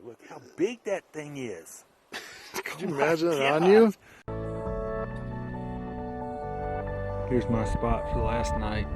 Look how big that thing is. Could you imagine it on you? Here's my spot for last night.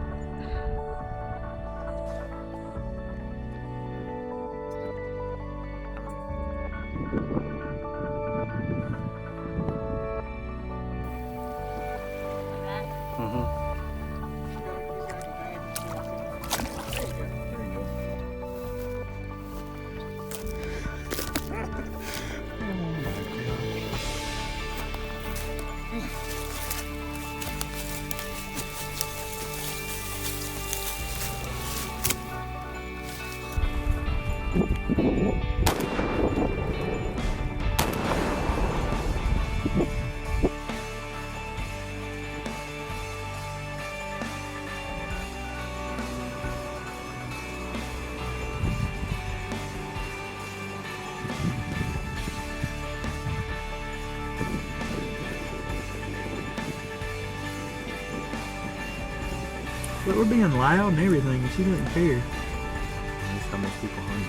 But we're being loud and everything, and she doesn't care. That's how most people hunt.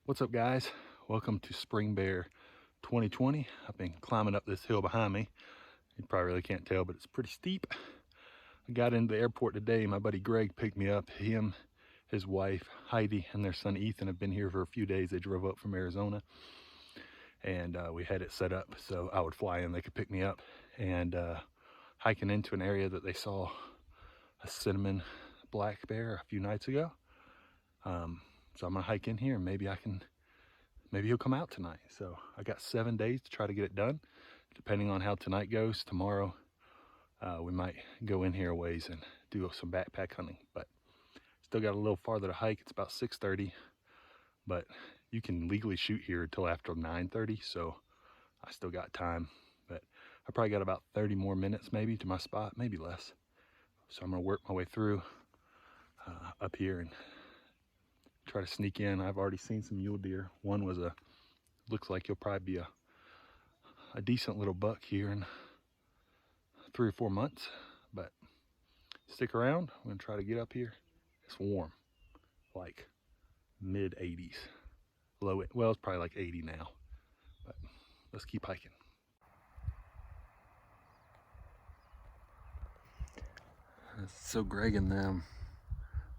What's up, guys? Welcome to Spring Bear 2020. I've been climbing up this hill behind me. You probably really can't tell, but it's pretty steep. I got into the airport today. My buddy Greg picked me up. Him, his wife Heidi, and their son Ethan have been here for a few days. They drove up from Arizona, and we had it set up so I would fly in, they could pick me up, and hiking into an area that they saw a cinnamon black bear a few nights ago. So I'm gonna hike in here and maybe he'll come out tonight. So I got 7 days to try to get it done. Depending on how tonight goes, tomorrow we might go in here a ways and do some backpack hunting, but still got a little farther to hike. It's about 6:30, but you can legally shoot here until after 9:30, so I still got time. But I probably got about 30 more minutes maybe to my spot, maybe less. So I'm gonna work my way through up here and try to sneak in. I've already seen some mule deer. One was looks like he'll probably be a decent little buck here in 3 or 4 months, but stick around. I'm gonna try to get up here. It's warm, like mid 80s. Well, it's probably like 80 now, but let's keep hiking. So Greg and them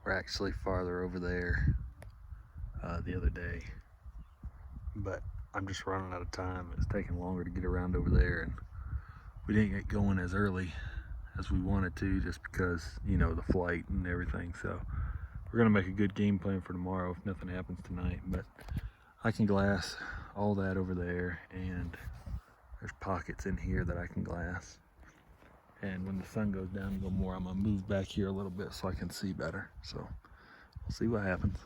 were actually farther over there the other day, but I'm just running out of time. It's taking longer to get around over there, and we didn't get going as early as we wanted to just because, you know, the flight and everything. So we're gonna make a good game plan for tomorrow if nothing happens tonight. But I can glass all that over there, and there's pockets in here that I can glass. And when the sun goes down a little more, I'm gonna move back here a little bit so I can see better. So we'll see what happens.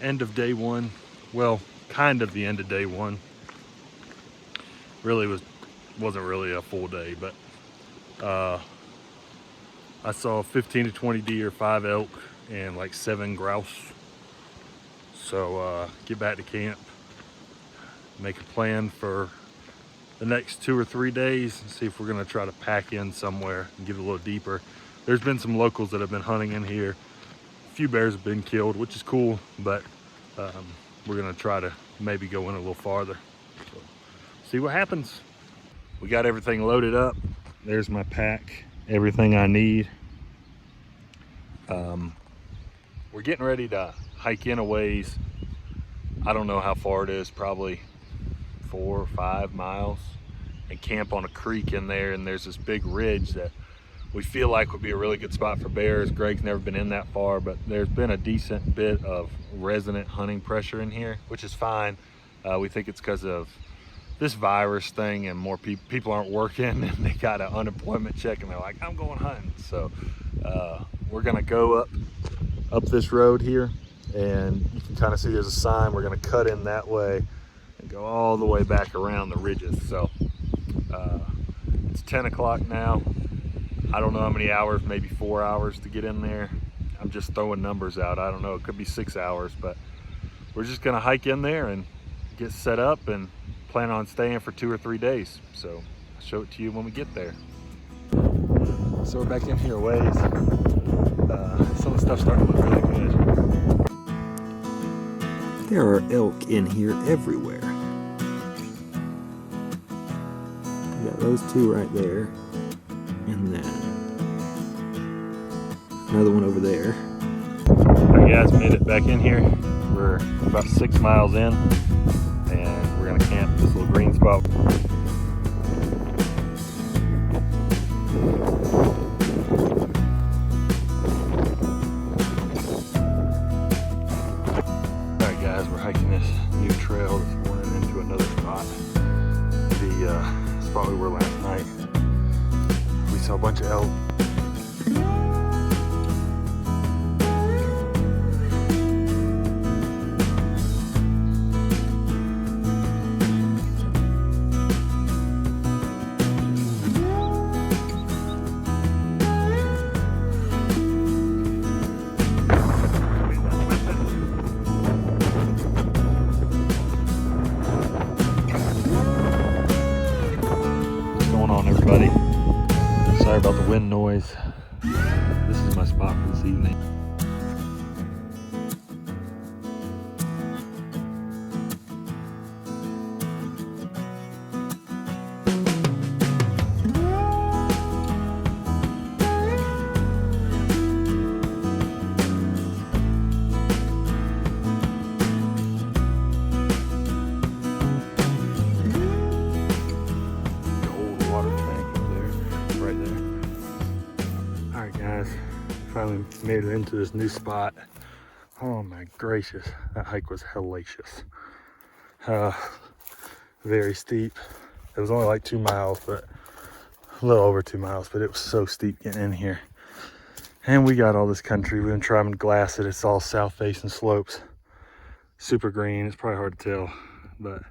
End of day one. Well, kind of the end of day one. Really wasn't really a full day, but I saw 15 to 20 deer, 5 elk, and like 7 grouse. So get back to camp, make a plan for the next 2 or 3 days, and see if we're gonna try to pack in somewhere and get a little deeper. There's been some locals that have been hunting in here. A few bears have been killed, which is cool, but we're gonna try to maybe go in a little farther. So, see what happens. We got everything loaded up. There's my pack, everything I need. We're getting ready to hike in a ways. I don't know how far it is, probably 4 or 5 miles, and camp on a creek in there. And there's this big ridge that we feel like would be a really good spot for bears. Greg's never been in that far, but there's been a decent bit of resident hunting pressure in here, which is fine. We think it's because of this virus thing and more people aren't working and they got an unemployment check and they're like, I'm going hunting. So we're gonna go up this road here, and you can kind of see there's a sign. We're gonna cut in that way and go all the way back around the ridges. So it's 10 o'clock now. I don't know how many hours, maybe 4 hours to get in there. I'm just throwing numbers out. I don't know, it could be 6 hours, but we're just gonna hike in there and get set up and plan on staying for 2 or 3 days. So I'll show it to you when we get there. So we're back in here a ways. Some of the stuff's starting to look really good. There are elk in here everywhere. We got those two right there, and then another one over there. Alright guys, made it back in here. We're about 6 miles in, and we're gonna camp this little green spot. Alright guys, we're hiking this new trail this morning into another spot. The spot we were last night, we saw a bunch of elk. Everybody, sorry about the wind noise. This is my spot for this evening. Finally made it into this new spot. Oh my gracious, that hike was hellacious. Very steep. It was only like 2 miles, but a little over 2 miles, but it was so steep getting in here. And we got all this country. We've been trying to glass it. It's all south facing slopes. Super green. It's probably hard to tell, but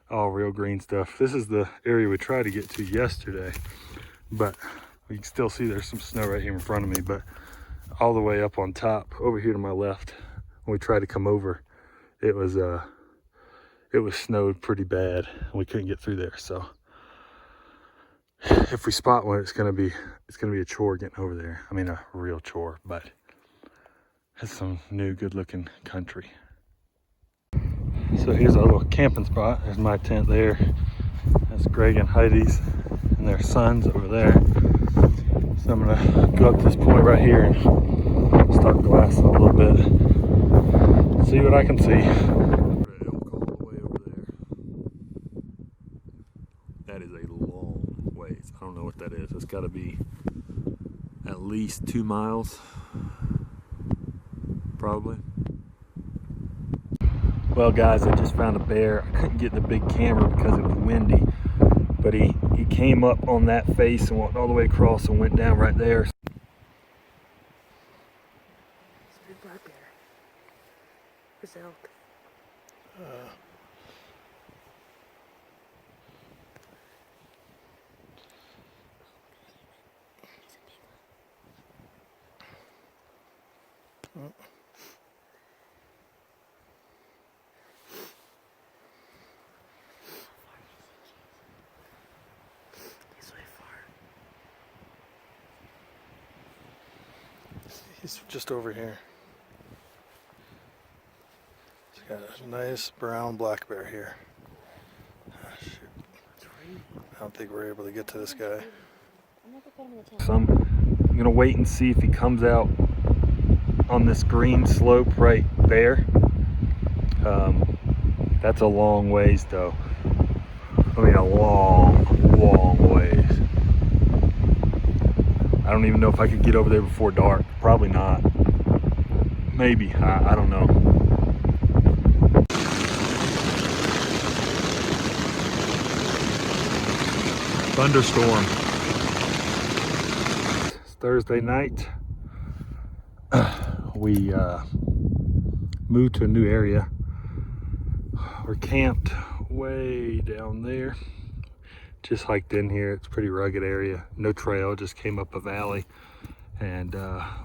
all real green stuff. This is the area we tried to get to yesterday, but you can still see there's some snow right here in front of me, but all the way up on top over here to my left, when we tried to come over, it was snowed pretty bad and we couldn't get through there. So if we spot one, it's gonna be a chore getting over there. I mean, a real chore, but it's some new good looking country. So here's our little camping spot. There's my tent there. That's Greg and Heidi's and their sons over there. So I'm gonna go up to this point right here and start glassing a little bit. See what I can see. Elk all the way over there. That is a long ways. I don't know what that is. It's gotta be at least 2 miles, probably. Well guys, I just found a bear. I couldn't get the big camera because it was windy, but he came up on that face and walked all the way across and went down right there. It's a big black bear. It's elk. He's just over here. He's got a nice brown black bear here. Ah, shoot. I don't think we're able to get to this guy. So I'm gonna wait and see if he comes out on this green slope right there. That's a long ways though. I mean, a long ways. I don't even know if I could get over there before dark. Probably not. Maybe. I don't know. thunderstorm. It's Thursday night. We moved to a new area. We're camped way down there. Just hiked in here. It's a pretty rugged area. No trail, just came up a valley. And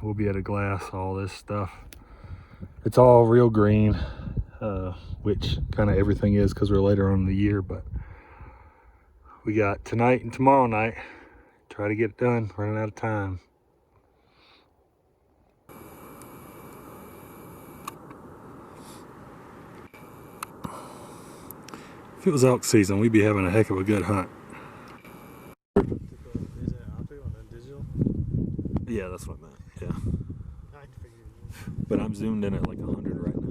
we'll be at a glass, all this stuff. It's all real green, which kind of everything is because we're later on in the year, but we got tonight and tomorrow night. Try to get it done, running out of time. If it was elk season, we'd be having a heck of a good hunt. Yeah, that's what I meant. Yeah. But I'm zoomed in at like 100 right now.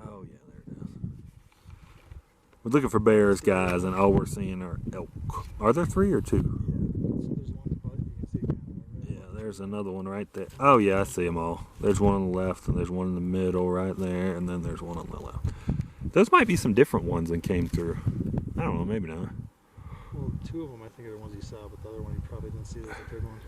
Oh yeah, there it is. We're looking for bears, guys, and all we're seeing are elk. Are there 3 or 2? Yeah, there's another one right there. Oh yeah, I see them all. There's one on the left, and there's one in the middle right there, and then there's one on the left. Those might be some different ones that came through. I don't know, maybe not. Well, 2 of them I think are the ones you saw, but the other one you probably didn't see. That's a big one.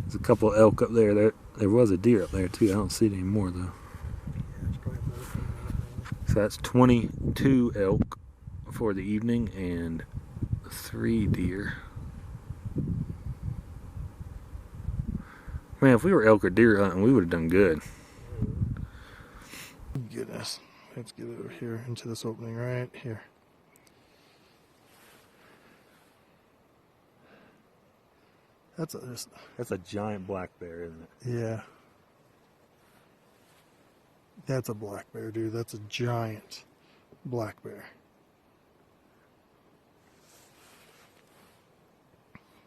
There's a couple of elk up there. There was a deer up there too. I don't see it anymore though. So that's 22 elk for the evening and 3 deer. Man, if we were elk or deer hunting, we would have done good. Goodness. Let's get over here into this opening right here. That's a giant black bear, isn't it? Yeah. That's a black bear, dude. That's a giant black bear.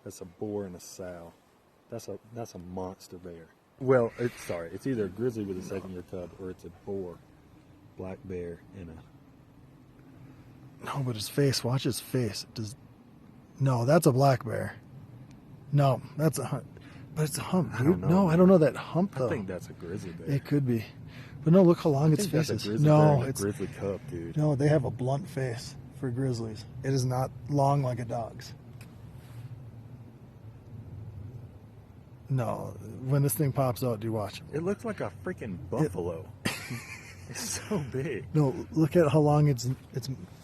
That's a boar and a sow. That's a monster bear. Well, it's either a grizzly with a second-year cub or it's a boar, black bear, and a... No, but his face. Watch his face. No, that's a black bear. No, that's a hump. But it's a hump, dude. I don't know. No, I don't know that hump though. I think that's a grizzly bear. It could be. But no, look how long its face is. No, it's a grizzly cub, dude. No, they have a blunt face for grizzlies. It is not long like a dog's. No, when this thing pops out, do you watch it? It looks like a freaking buffalo. It's so big. No, look at how long its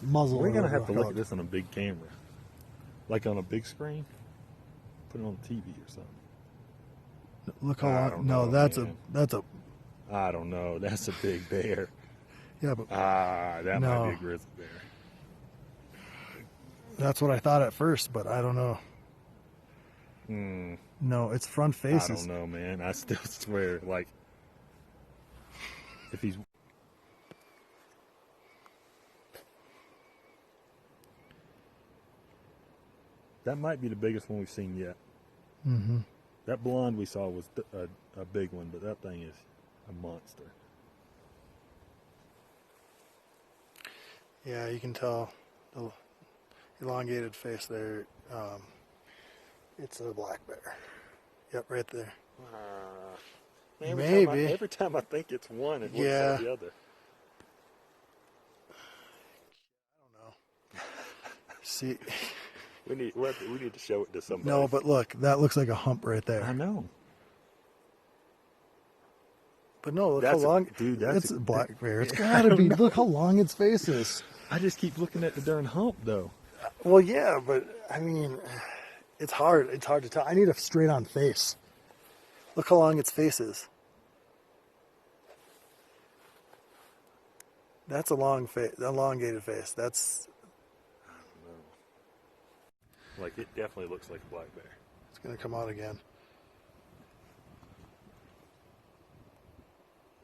muzzle. We're gonna have to look at this on a big camera, like on a big screen. Put it on TV or something. Look how long. No, that's a. I don't know. That's a big bear. Yeah, but that might be a grizzly bear. That's what I thought at first, but I don't know. No, it's front faces. I don't know, man. I still swear, like, if he's... That might be the biggest one we've seen yet. Mm-hmm. That blonde we saw was a big one, but that thing is a monster. Yeah, you can tell the elongated face there. It's a black bear. Yep, right there. Every time I think it's one, it looks like the other. I don't know. See, we need to show it to somebody. no, but look, that looks like a hump right there. I know. But no, look how long. Dude, it's a black bear. It's gotta be. Look how long its face is. I just keep looking at the darn hump, though. Well, yeah, but I mean, it's hard. It's hard to tell. I need a straight-on face. Look how long its face is. That's a long face, elongated face. That's. I don't know. Like, it definitely looks like a black bear. It's gonna come out again.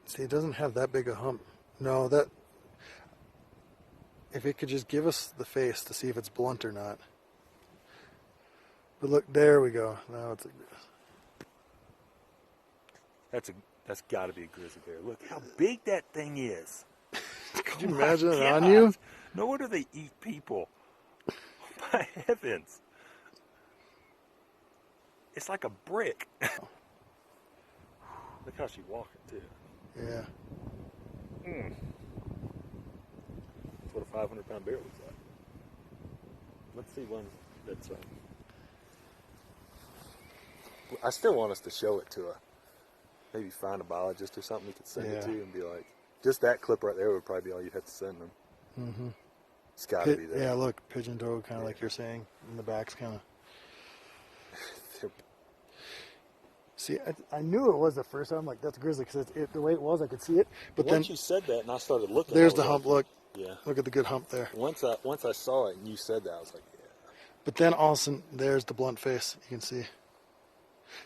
See, it doesn't have that big a hump. No, that. If it could just give us the face to see if it's blunt or not. But look, there we go. Now it's. That's got to be a grizzly bear. Look how big that thing is. Could you imagine it on you? No wonder they eat people. My heavens. It's like a brick. Look how she's walking too. Yeah. That's what a 500-pound bear looks like. Let's see one that's. I still want us to show it to maybe find a biologist or something we could send it to and be like, just that clip right there would probably be all you'd have to send them. Mm-hmm. It's got to be there. Yeah, look, pigeon toed, kind of like you're saying, and the back's kind of. See, I knew it was the first time. I'm like, that's a grizzly because the way it was, I could see it. But Once then you said that, and I started looking. there's the hump. Look, yeah. Look at the good hump there. Once I saw it and you said that, I was like, yeah. But then all of a sudden, there's the blunt face. You can see.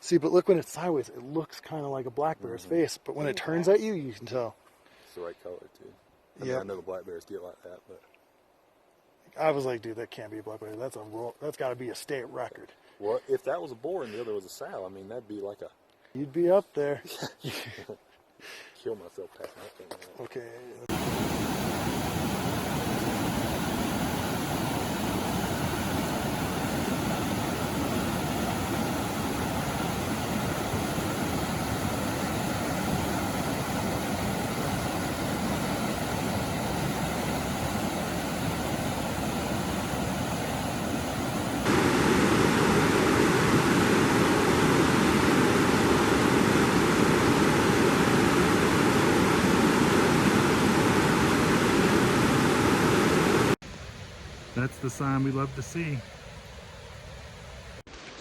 See, but look when it's sideways, it looks kind of like a black bear's face. But when it turns at you, you can tell. It's the right color too. I mean, I know the black bears get like that, but I was like, dude, that can't be a black bear. That's got to be a state record. well, if that was a boar and the other was a sow, I mean, that'd be like a You'd be up there. kill myself passing that thing out. Okay. That's the sign we love to see.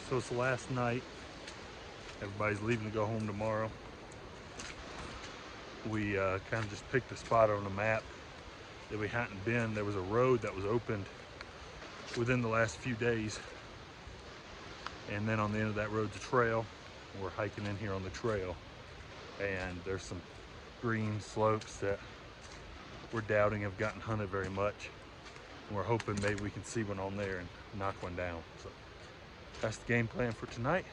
So it's the last night. Everybody's leaving to go home tomorrow. We kind of just picked a spot on the map that we hadn't been. There was a road that was opened within the last few days. And then on the end of that road's a trail. We're hiking in here on the trail. And there's some green slopes that we're doubting have gotten hunted very much. We're hoping maybe we can see one on there and knock one down. So that's the game plan for tonight.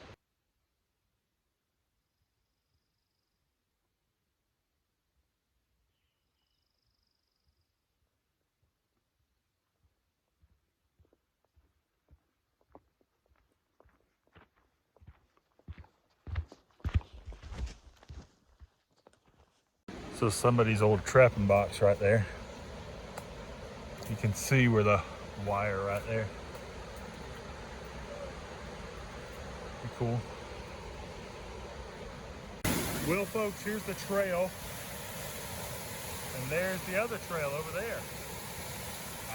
So somebody's old trapping box right there. You can see where the wire right there. Pretty cool. Well, folks, here's the trail. And there's the other trail over there.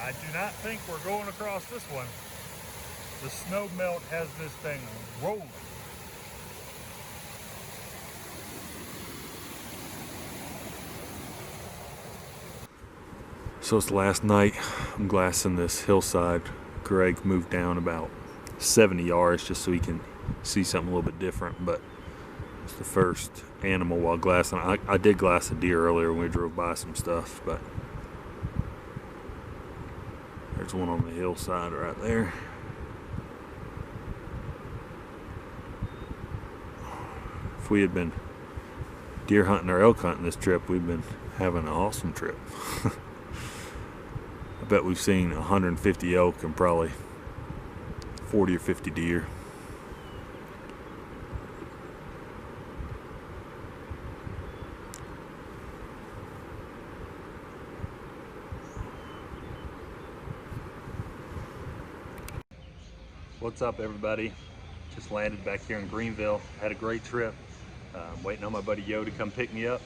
I do not think we're going across this one. The snow melt has this thing rolling. So it's the last night. I'm glassing this hillside. Greg moved down about 70 yards just so he can see something a little bit different, but it's the first animal while glassing. I did glass a deer earlier when we drove by some stuff, but there's one on the hillside right there. If we had been deer hunting or elk hunting this trip, we've been having an awesome trip. I bet we've seen 150 elk and probably 40 or 50 deer. What's up, everybody? Just landed back here in Greenville. Had a great trip. Waiting on my buddy Yo to come pick me up.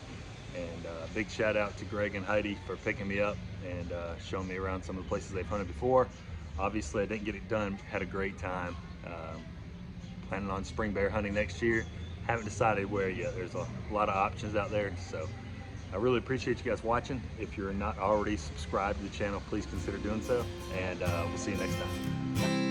And big shout out to Greg and Heidi for picking me up and showing me around some of the places they've hunted before. Obviously I didn't get it done, had a great time. Planning on spring bear hunting next year. Haven't decided where yet. There's a lot of options out there. So I really appreciate you guys watching. If you're not already subscribed to the channel, please consider doing so. And we'll see you next time.